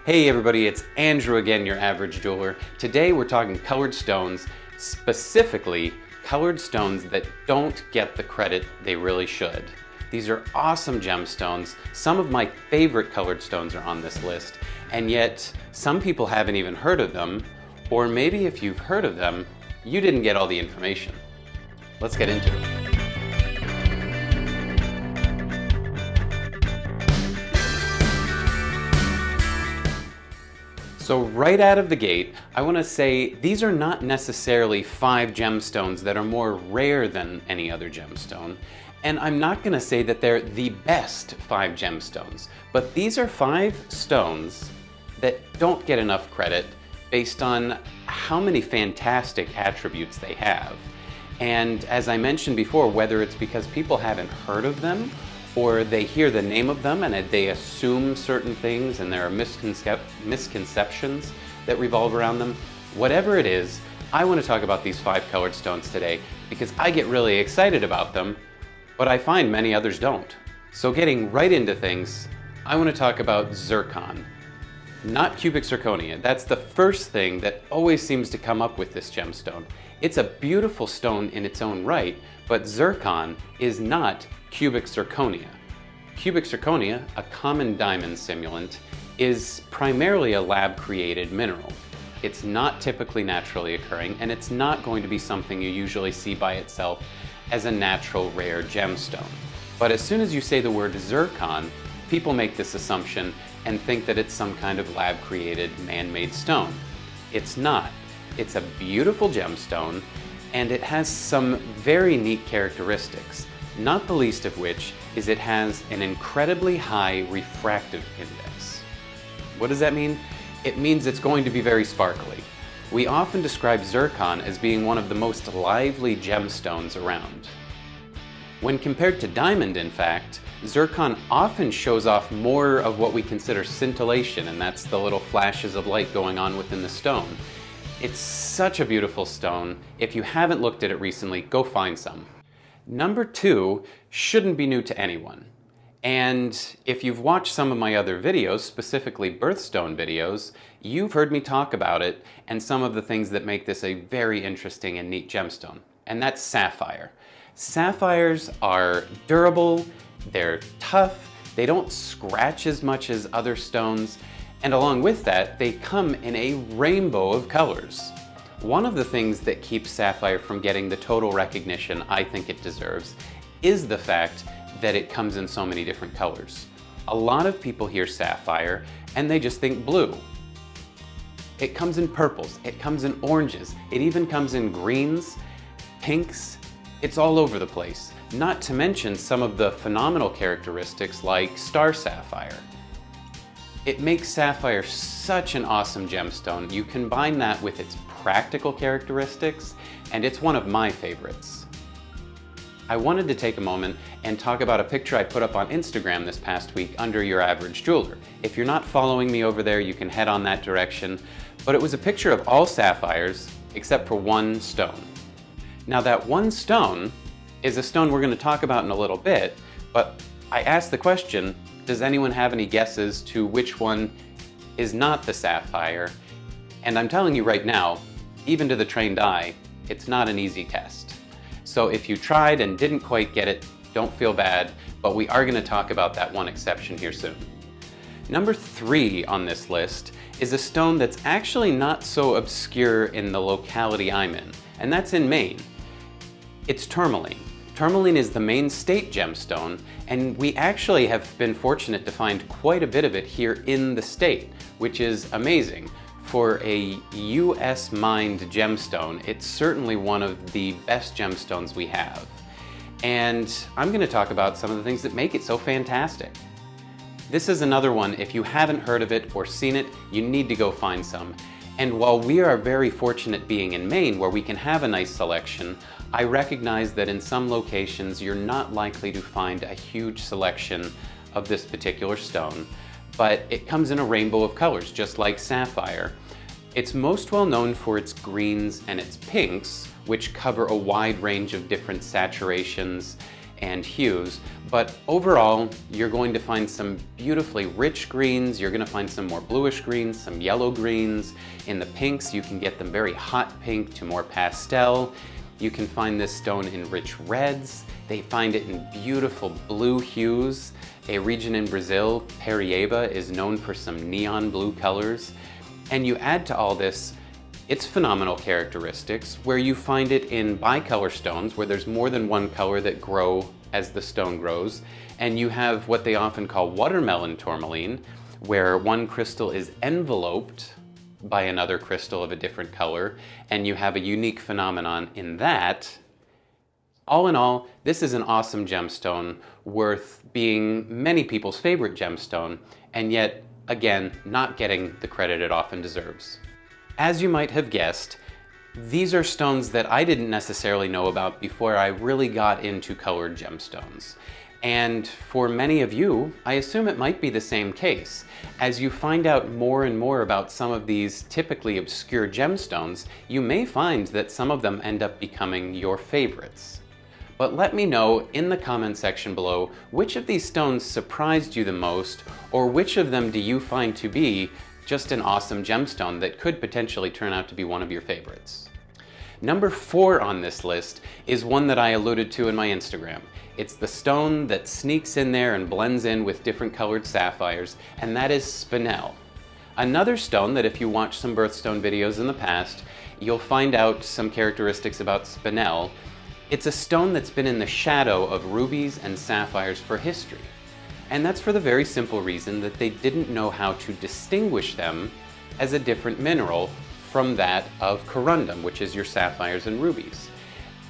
Hey everybody, it's Andrew again, your average jeweler. Today we're talking colored stones, specifically colored stones that don't get the credit they really should. These are awesome gemstones. Some of my favorite colored stones are on this list, and yet some people haven't even heard of them, or maybe if you've heard of them, you didn't get all the information. Let's get into it. So right out of the gate, I want to say these are not necessarily 5 gemstones that are more rare than any other gemstone. And I'm not going to say that they're the best 5 gemstones, but these are 5 stones that don't get enough credit based on how many fantastic attributes they have. And as I mentioned before, whether it's because people haven't heard of them or they hear the name of them and they assume certain things and there are misconceptions that revolve around them, whatever it is, I want to talk about these 5 colored stones today because I get really excited about them, but I find many others don't. So getting right into things, I want to talk about zircon. Not cubic zirconia. That's the first thing that always seems to come up with this gemstone. It's a beautiful stone in its own right, but zircon is not cubic zirconia. Cubic zirconia, a common diamond simulant, is primarily a lab-created mineral. It's not typically naturally occurring, and it's not going to be something you usually see by itself as a natural rare gemstone. But as soon as you say the word zircon, people make this assumption and think that it's some kind of lab-created man-made stone. It's not. It's a beautiful gemstone, and it has some very neat characteristics, not the least of which is it has an incredibly high refractive index. What does that mean? It means it's going to be very sparkly. We often describe zircon as being one of the most lively gemstones around. When compared to diamond, in fact, zircon often shows off more of what we consider scintillation, and that's the little flashes of light going on within the stone. It's such a beautiful stone. If you haven't looked at it recently, go find some. Number 2 shouldn't be new to anyone. And if you've watched some of my other videos, specifically birthstone videos, you've heard me talk about it and some of the things that make this a very interesting and neat gemstone. And that's sapphire. Sapphires are durable, they're tough, they don't scratch as much as other stones, and along with that, they come in a rainbow of colors. One of the things that keeps sapphire from getting the total recognition I think it deserves is the fact that it comes in so many different colors. A lot of people hear sapphire and they just think blue. It comes in purples, it comes in oranges, it even comes in greens, pinks. It's all over the place, not to mention some of the phenomenal characteristics like star sapphire. It makes sapphire such an awesome gemstone. You combine that with its practical characteristics, and it's one of my favorites. I wanted to take a moment and talk about a picture I put up on Instagram this past week under Your Average Jeweler. If you're not following me over there, you can head on that direction, but it was a picture of all sapphires except for one stone. Now that one stone is a stone we're going to talk about in a little bit, but I asked the question, does anyone have any guesses to which one is not the sapphire? And I'm telling you right now, even to the trained eye, it's not an easy test. So if you tried and didn't quite get it, don't feel bad, but we are going to talk about that one exception here soon. Number 3 on this list is a stone that's actually not so obscure in the locality I'm in, and that's in Maine. It's tourmaline. Tourmaline is the Maine state gemstone, and we actually have been fortunate to find quite a bit of it here in the state, which is amazing. For a US mined gemstone, it's certainly one of the best gemstones we have. And I'm going to talk about some of the things that make it so fantastic. This is another one, if you haven't heard of it or seen it, you need to go find some. And while we are very fortunate being in Maine where we can have a nice selection, I recognize that in some locations you're not likely to find a huge selection of this particular stone, but it comes in a rainbow of colors, just like sapphire. It's most well known for its greens and its pinks, which cover a wide range of different saturations and hues, but overall you're going to find some beautifully rich greens, you're going to find some more bluish greens, some yellow greens. In the pinks you can get them very hot pink to more pastel. You can find this stone in rich reds. They find it in beautiful blue hues. A region in Brazil, Paraíba, is known for some neon blue colors. And you add to all this its phenomenal characteristics, where you find it in bicolor stones, where there's more than one color that grow as the stone grows. And you have what they often call watermelon tourmaline, where one crystal is enveloped by another crystal of a different color, and you have a unique phenomenon in that. All in all, this is an awesome gemstone, worth being many people's favorite gemstone, and yet, again, not getting the credit it often deserves. As you might have guessed, these are stones that I didn't necessarily know about before I really got into colored gemstones. And for many of you, I assume it might be the same case. As you find out more and more about some of these typically obscure gemstones, you may find that some of them end up becoming your favorites. But let me know in the comment section below which of these stones surprised you the most, or which of them do you find to be just an awesome gemstone that could potentially turn out to be one of your favorites. Number 4 on this list is one that I alluded to in my Instagram. It's the stone that sneaks in there and blends in with different colored sapphires, and that is SPINEL. Another stone that if you watch some birthstone videos in the past, you'll find out some characteristics about SPINEL. It's a stone that's been in the shadow of rubies and sapphires for history. And that's for the very simple reason that they didn't know how to distinguish them as a different mineral from that of corundum, which is your sapphires and rubies.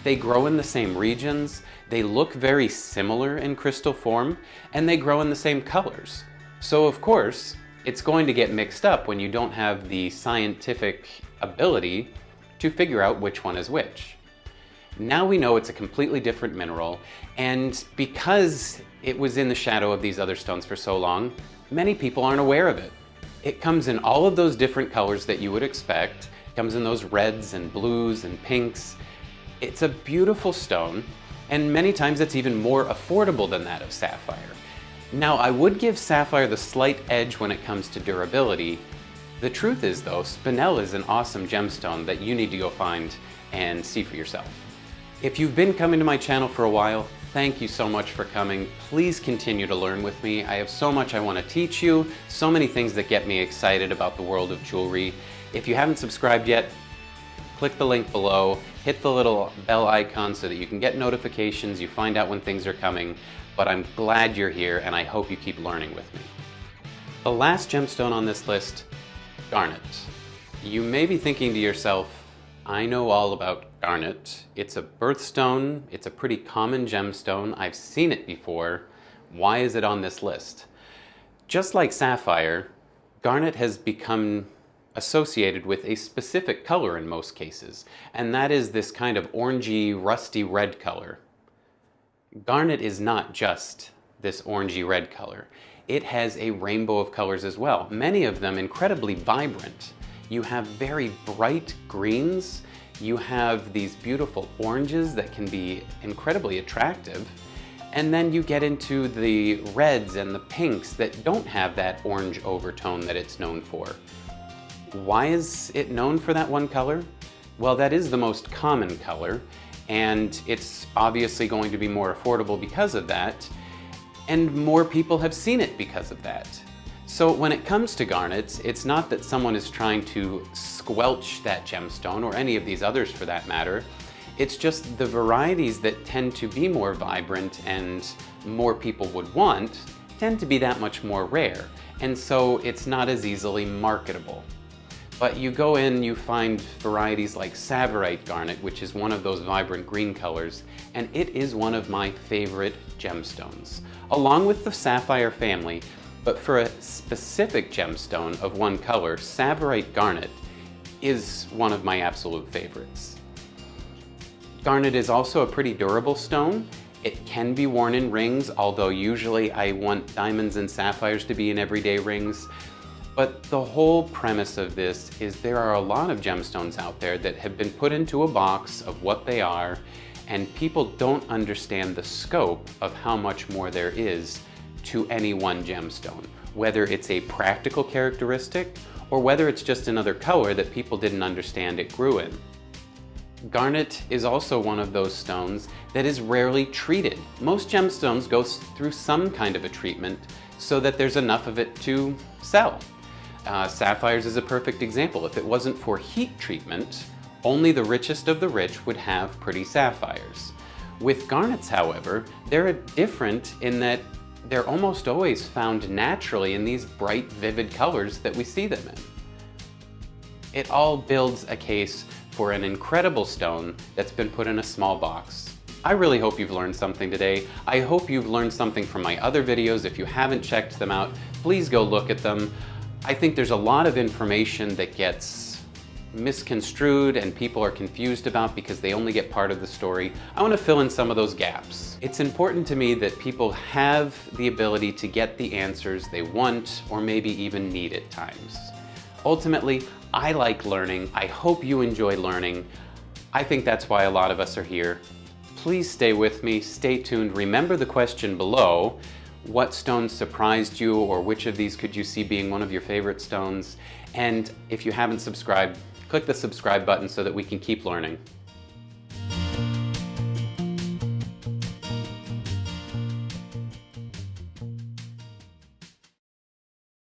They grow in the same regions, they look very similar in crystal form, and they grow in the same colors. So of course, it's going to get mixed up when you don't have the scientific ability to figure out which one is which. Now we know it's a completely different mineral, and because it was in the shadow of these other stones for so long, many people aren't aware of it. It comes in all of those different colors that you would expect. It comes in those reds and blues and pinks. It's a beautiful stone, and many times it's even more affordable than that of sapphire. Now, I would give sapphire the slight edge when it comes to durability. The truth is though, SPINEL is an awesome gemstone that you need to go find and see for yourself. If you've been coming to my channel for a while, thank you so much for coming. Please continue to learn with me. I have so much I want to teach you, so many things that get me excited about the world of jewelry. If you haven't subscribed yet, click the link below, hit the little bell icon so that you can get notifications, you find out when things are coming. But I'm glad you're here, and I hope you keep learning with me. The last gemstone on this list, garnet. You may be thinking to yourself, I know all about garnet. It's a birthstone, it's a pretty common gemstone, I've seen it before. Why is it on this list? Just like sapphire, garnet has become associated with a specific color in most cases, and that is this kind of orangey, rusty red color. Garnet is not just this orangey red color. It has a rainbow of colors as well, many of them incredibly vibrant. You have very bright greens, you have these beautiful oranges that can be incredibly attractive, and then you get into the reds and the pinks that don't have that orange overtone that it's known for. Why is it known for that one color? Well, that is the most common color, and it's obviously going to be more affordable because of that, and more people have seen it because of that. So when it comes to garnets, it's not that someone is trying to squelch that gemstone, or any of these others for that matter. It's just the varieties that tend to be more vibrant and more people would want tend to be that much more rare, and so it's not as easily marketable. But you go in, you find varieties like Tsavorite garnet, which is one of those vibrant green colors, and it is one of my favorite gemstones, along with the sapphire family. But for a specific gemstone of one color, Tsavorite garnet is one of my absolute favorites. Garnet is also a pretty durable stone. It can be worn in rings, although usually I want diamonds and sapphires to be in everyday rings. But the whole premise of this is there are a lot of gemstones out there that have been put into a box of what they are, and people don't understand the scope of how much more there is to any one gemstone, whether it's a practical characteristic or whether it's just another color that people didn't understand it grew in. Garnet is also one of those stones that is rarely treated. Most gemstones go through some kind of a treatment so that there's enough of it to sell. Sapphires is a perfect example. If it wasn't for heat treatment, only the richest of the rich would have pretty sapphires. With garnets, however, they're different in that they're almost always found naturally in these bright, vivid colors that we see them in. It all builds a case for an incredible stone that's been put in a small box. I really hope you've learned something today. I hope you've learned something from my other videos. If you haven't checked them out, please go look at them. I think there's a lot of information that gets misconstrued and people are confused about because they only get part of the story. I want to fill in some of those gaps. It's important to me that people have the ability to get the answers they want or maybe even need at times. Ultimately, I like learning. I hope you enjoy learning. I think that's why a lot of us are here. Please stay with me, stay tuned. Remember the question below. What stones surprised you, or which of these could you see being one of your favorite stones? And if you haven't subscribed, click the subscribe button so that we can keep learning.